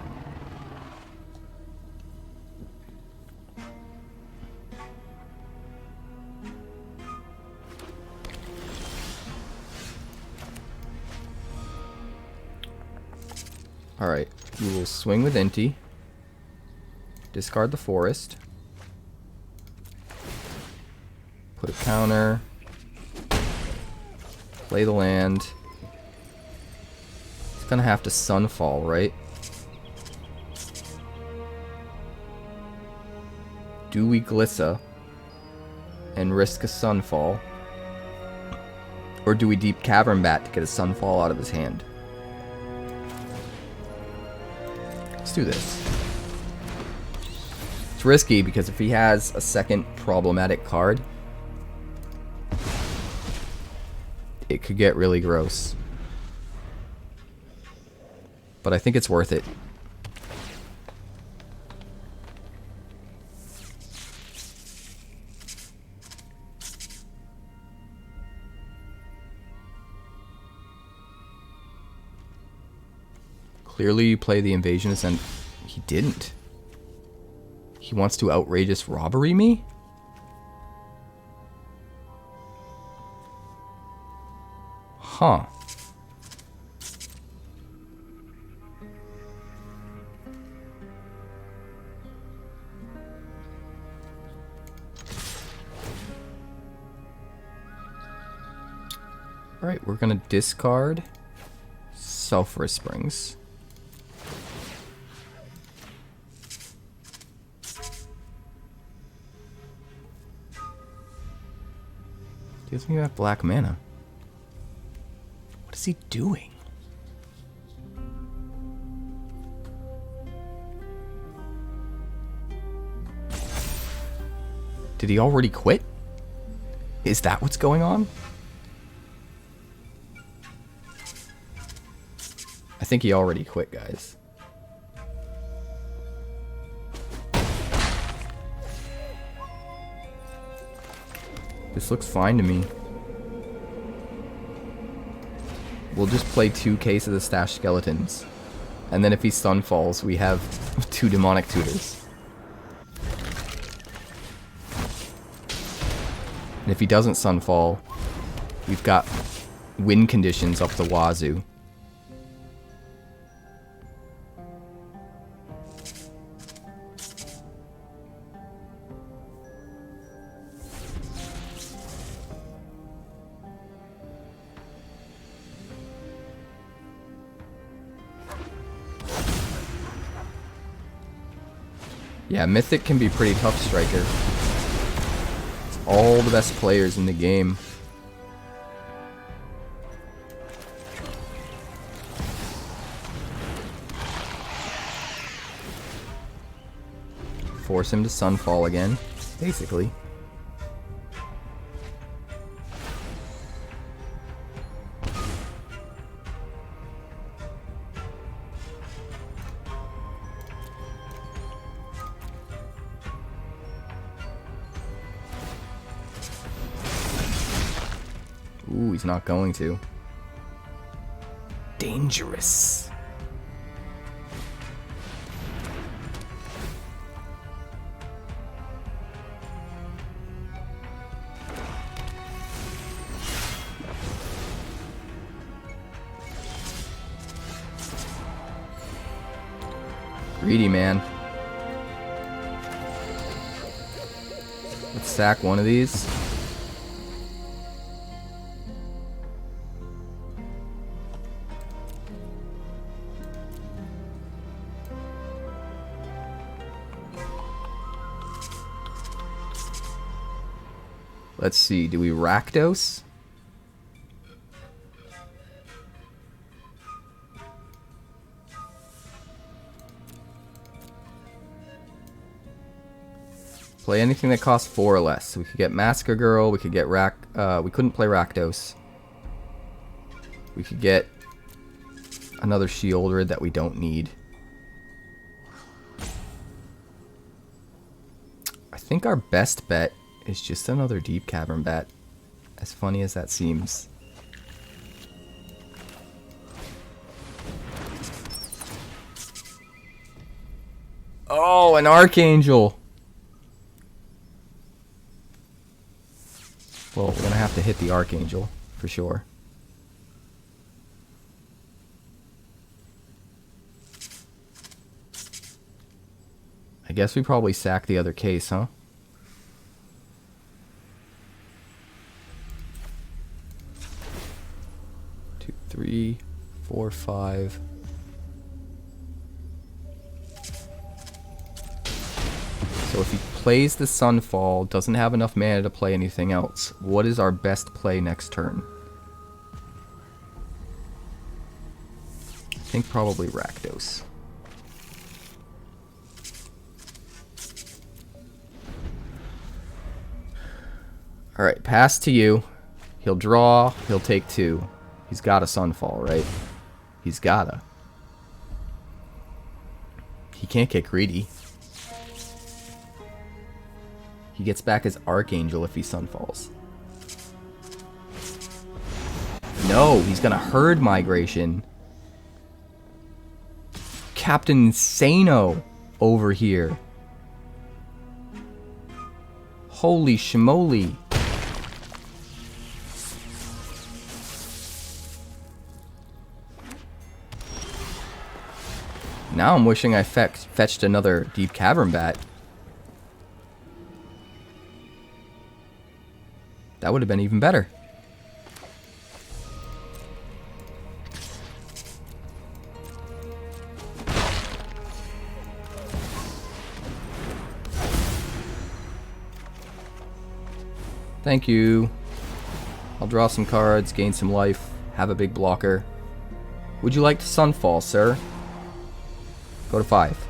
Alright, we will swing with Inti. Discard the forest. Put a counter. Play the land. It's gonna have to Sunfall, right? Do we Glissa and risk a Sunfall? Or do we Deep-Cavern Bat to get a Sunfall out of his hand? Let's do this. It's risky because if he has a second problematic card, it could get really gross. But I think it's worth it. Clearly you play the Invasionist and he didn't. He wants to outrageous robbery me? Huh. Alright, we're gonna discard Sulfurous Springs. He doesn't even have black mana. What is he doing? Did he already quit? Is that what's going on? I think he already quit, guys. This looks fine to me. We'll just play 2 Case of the Stashed Skeletons. And then if he Sunfalls, we have 2 Demonic Tutors. And if he doesn't Sunfall, we've got win conditions up the wazoo. Yeah, Mythic can be pretty tough, Striker. It's all the best players in the game. Force him to Sunfall again, basically. Ooh, he's not going to. Dangerous. Greedy, man. Let's sack one of these. Let's see, do we Rakdos? Play anything that costs 4 or less. We could get Massacre Girl, we could get we couldn't play Rakdos. We could get another Sheoldred that we don't need. I think our best bet is just another Deep-Cavern Bat, as funny as that seems. Oh, an Archangel! Well, we're gonna have to hit the Archangel, for sure. I guess we probably sack the other case, huh? 5. So if he plays the Sunfall, doesn't have enough mana to play anything else, what is our best play next turn? I think probably Rakdos. Alright, pass to you. He'll draw, he'll take 2. He's got a Sunfall, right? He's gotta. He can't get greedy. He gets back his Archangel if he Sunfalls. No, he's gonna Herd Migration. Captain Insano over here. Holy shmoly. Now I'm wishing I fetched another Deep-Cavern Bat. That would have been even better. Thank you. I'll draw some cards, gain some life, have a big blocker. Would you like to Sunfall, sir? Go to 5.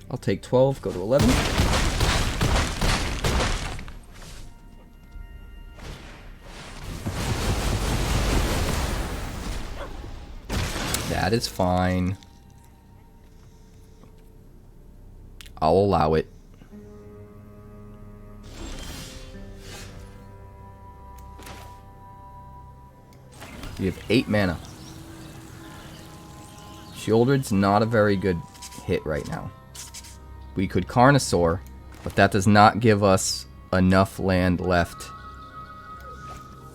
I'll take 12, go to 11. That is fine. I'll allow it. We have 8 mana. Sheoldred's not a very good hit right now. We could Carnosaur, but that does not give us enough land left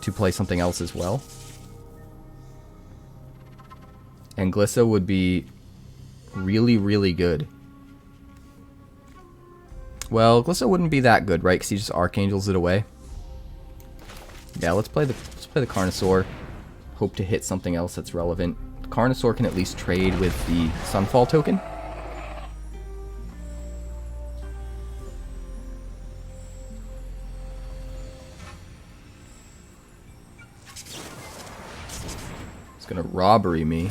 to play something else as well. And Glissa would be really, really good. Well, Glissa wouldn't be that good, right? Because he just Archangels it away. Yeah, let's play the Carnosaur. Hope to hit something else that's relevant. The Carnosaur can at least trade with the Sunfall token. It's gonna robbery me.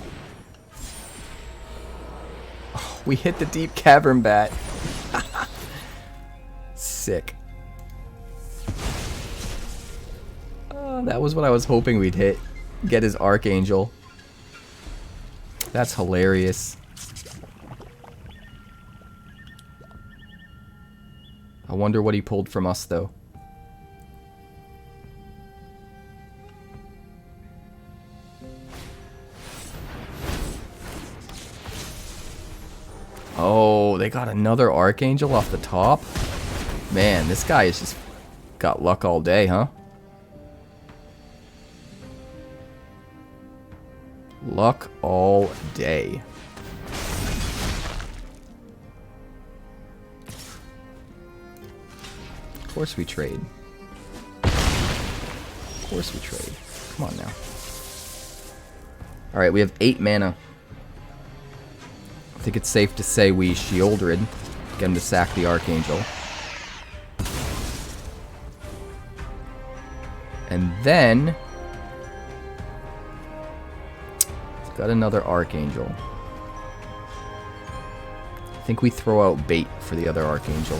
Oh, we hit the Deep-Cavern Bat. Sick. That was what I was hoping we'd hit. Get his Archangel. That's hilarious. I wonder what he pulled from us, though. Oh, they got another Archangel off the top? Man, this guy has just got luck all day, huh? Luck all day. Of course we trade. Of course we trade. Come on now. Alright, we have 8 mana. I think it's safe to say we Sheoldred. Get him to sack the Archangel. And then he's got another Archangel. I think we throw out bait for the other Archangel.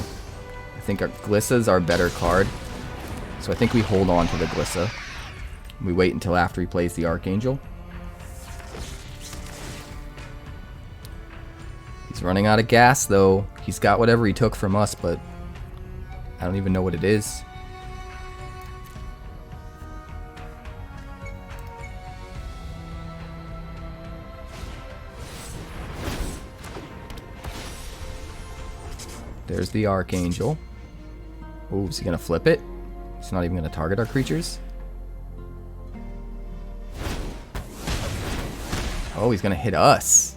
I think our Glissa's our better card. So I think we hold on to the Glissa. We wait until after he plays the Archangel. He's running out of gas though. He's got whatever he took from us, but I don't even know what it is. There's the Archangel. Oh, is he going to flip it? He's not even going to target our creatures. Oh, he's going to hit us.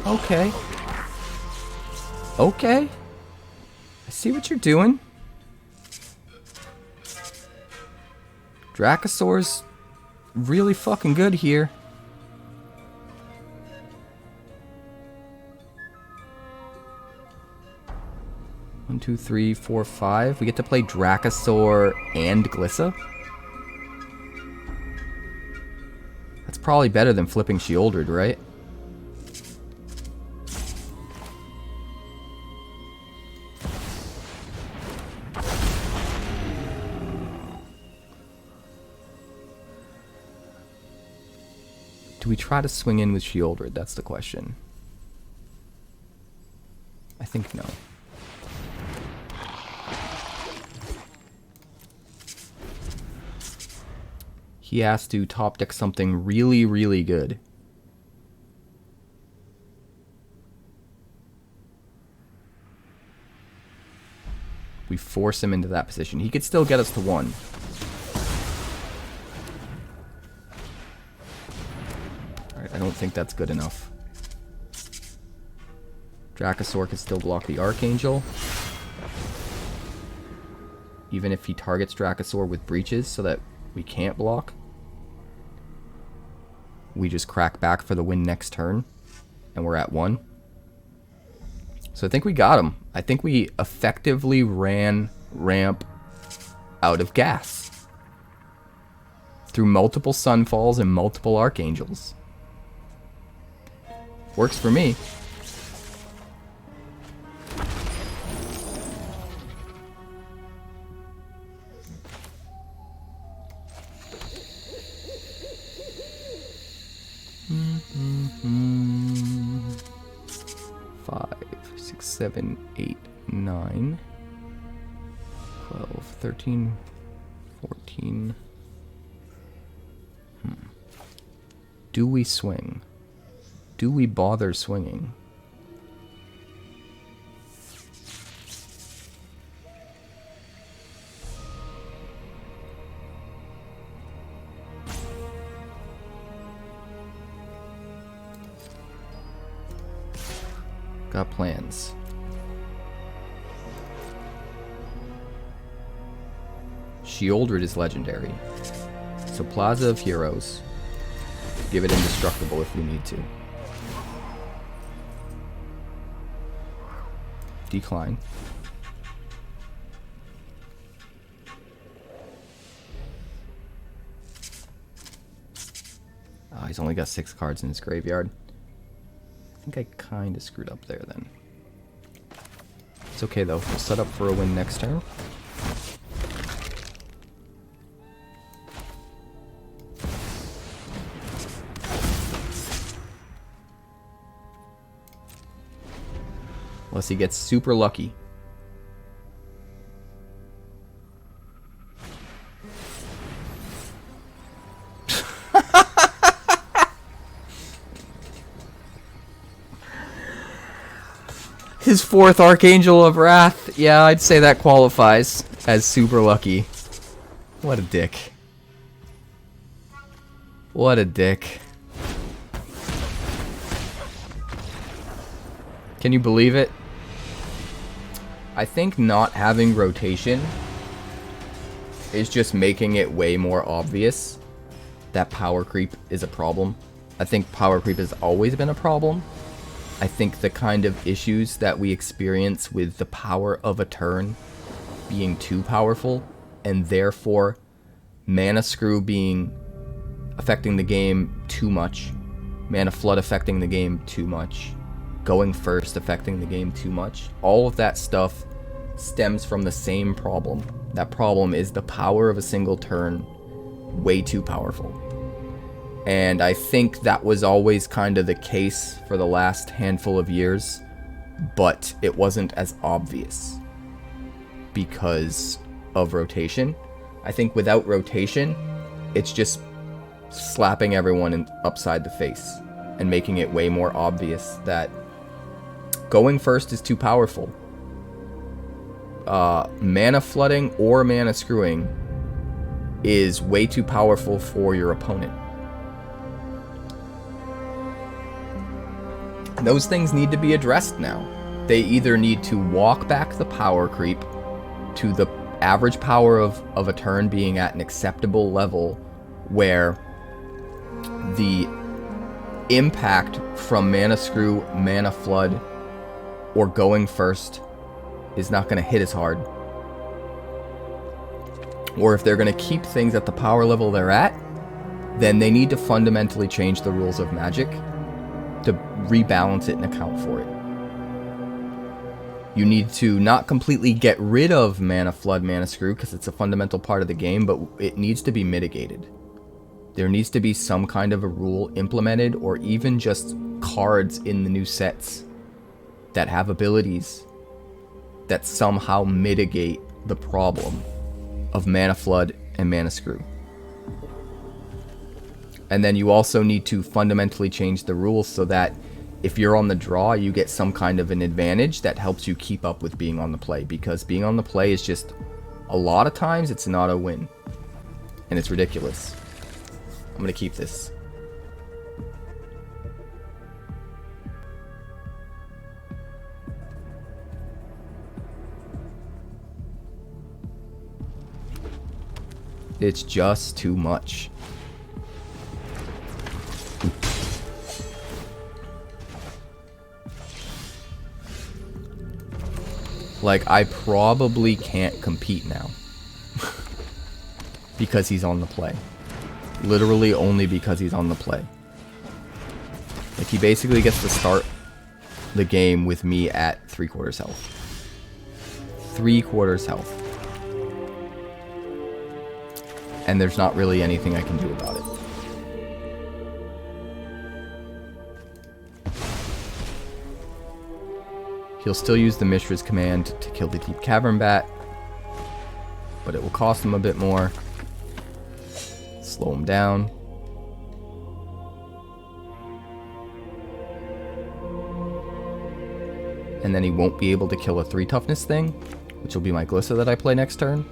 Okay. Okay. I see what you're doing. Dracosaur's really fucking good here. One, two, three, four, five. We get to play Dracosaur and Glissa. That's probably better than flipping Sheoldred, right? Do we try to swing in with Sheoldred? That's the question. I think no. He has to top deck something really, really good. We force him into that position. He could still get us to 1. Alright, I don't think that's good enough. Dracosaur can still block the Archangel. Even if he targets Dracosaur with Breeches so that we can't block. We just crack back for the win next turn. And we're at 1. So I think we got him. I think we effectively ran ramp out of gas. Through multiple Sunfalls and multiple Archangels. Works for me. Five, 6, 7, 8, 9, 12, 13, 14. Do we swing? Do we bother swinging? Got plans. Sheoldred is legendary. So Plaza of Heroes. Give it indestructible if we need to. Decline. Oh, he's only got 6 cards in his graveyard. I think I kind of screwed up there then. It's okay though. We'll set up for a win next turn. Unless he gets super lucky. His 4th Archangel of Wrath. Yeah, I'd say that qualifies as super lucky. What a dick. What a dick. Can you believe it? I think not having rotation is just making it way more obvious that power creep is a problem. I think power creep has always been a problem. I think the kind of issues that we experience with the power of a turn being too powerful, and therefore mana screw affecting the game too much, mana flood affecting the game too much, going first affecting the game too much, all of that stuff stems from the same problem. That problem is the power of a single turn way too powerful. And I think that was always kind of the case for the last handful of years, but it wasn't as obvious because of rotation. I think without rotation, it's just slapping everyone upside the face and making it way more obvious that going first is too powerful. Mana flooding or mana screwing is way too powerful for your opponent. Those things need to be addressed now. They either need to walk back the power creep to the average power of a turn being at an acceptable level where the impact from Mana Screw, Mana Flood, or going first is not going to hit as hard. Or if they're going to keep things at the power level they're at, then they need to fundamentally change the rules of Magic to rebalance it and account for it. You need to not completely get rid of Mana Flood, Mana Screw, because it's a fundamental part of the game, but it needs to be mitigated. There needs to be some kind of a rule implemented, or even just cards in the new sets that have abilities that somehow mitigate the problem of Mana Flood and Mana Screw. And then you also need to fundamentally change the rules so that if you're on the draw, you get some kind of an advantage that helps you keep up with being on the play. Because being on the play is just, a lot of times, it's not a win. And it's ridiculous. I'm going to keep this. It's just too much. Like, I probably can't compete now. Because he's on the play. Literally only because he's on the play. Like, he basically gets to start the game with me at 3/4 health. 3/4 health. And there's not really anything I can do about it. He'll still use the Mishra's command to kill the Deep-Cavern Bat, but it will cost him a bit more. Slow him down. And then he won't be able to kill a 3 toughness thing, which will be my Glissa that I play next turn.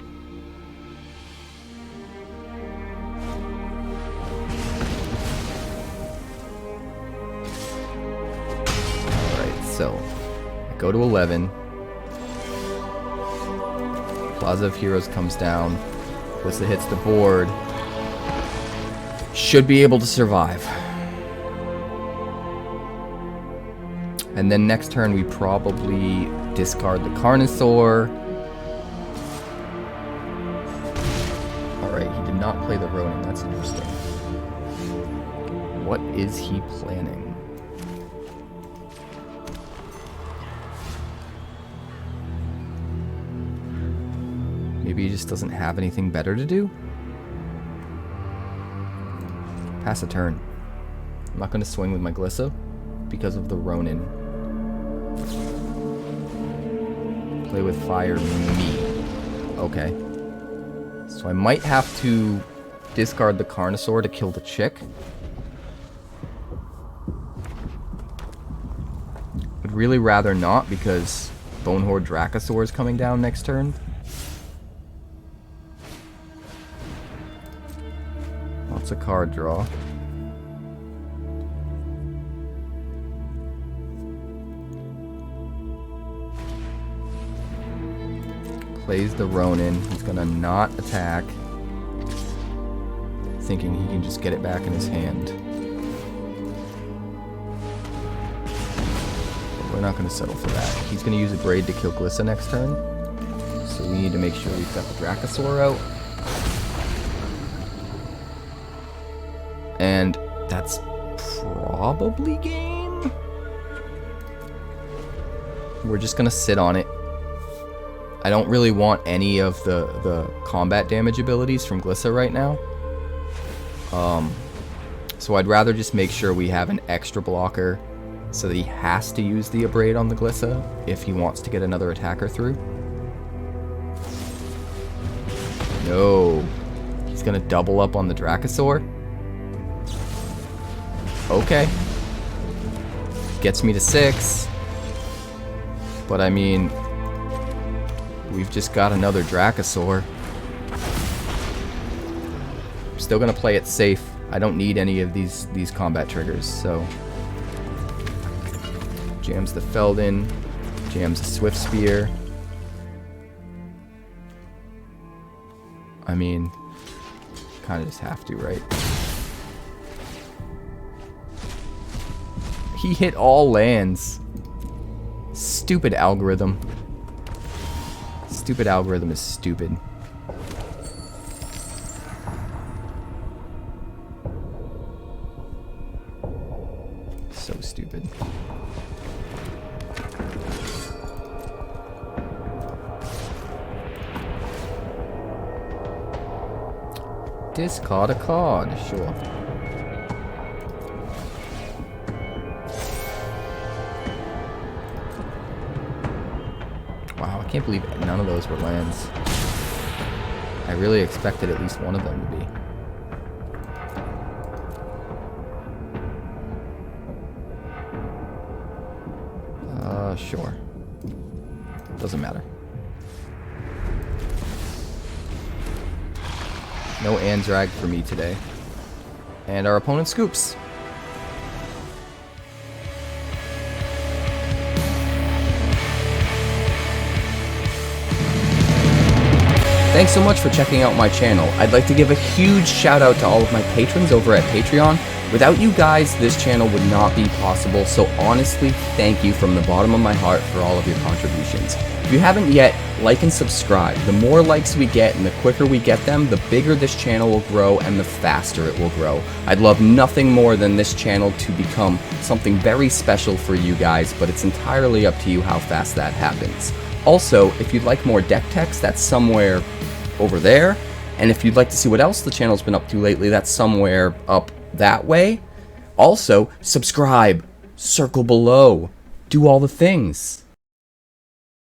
Alright, so go to 11. Plaza of Heroes comes down. Glissa hits the board. Should be able to survive. And then next turn we probably discard the Carnosaur. Alright, he did not play the Ronin. That's interesting. What is he planning? Maybe he just doesn't have anything better to do? Pass a turn. I'm not going to swing with my Glissa because of the Ronin. Play with fire me. Okay. So I might have to discard the Carnosaur to kill the chick. I'd really rather not because Bonehoard Dracosaur is coming down next turn. Lots of card draw. Plays the Ronin. He's gonna not attack, thinking he can just get it back in his hand. But we're not gonna settle for that. He's gonna use a Braid to kill Glissa next turn. So we need to make sure we've got the Dracosaur out. And that's probably game. We're just gonna sit on it. I don't really want any of the combat damage abilities from Glissa right now. So I'd rather just make sure we have an extra blocker so that he has to use the Abrade on the Glissa if he wants to get another attacker through. No. He's gonna double up on the Dracosaur. Okay. Gets me to 6. But I mean, we've just got another Dracosaur. I'm still gonna play it safe. I don't need any of these combat triggers, so Jams the Feldon. Jams the Swift Spear. I mean, kind of just have to, right? He hit all lands. Stupid algorithm. Stupid algorithm is stupid. So stupid. Discard a card, sure. Wow, I can't believe none of those were lands. I really expected at least one of them to be. Sure. Doesn't matter. No Anzrag for me today. And our opponent scoops. Thanks so much for checking out my channel. I'd like to give a huge shout out to all of my patrons over at Patreon. Without you guys, this channel would not be possible, so honestly, thank you from the bottom of my heart for all of your contributions. If you haven't yet, like and subscribe. The more likes we get and the quicker we get them, the bigger this channel will grow and the faster it will grow. I'd love nothing more than this channel to become something very special for you guys, but it's entirely up to you how fast that happens. Also, if you'd like more deck text, that's somewhere over there. And if you'd like to see what else the channel's been up to lately, that's somewhere up that way. Also, subscribe, circle below, do all the things.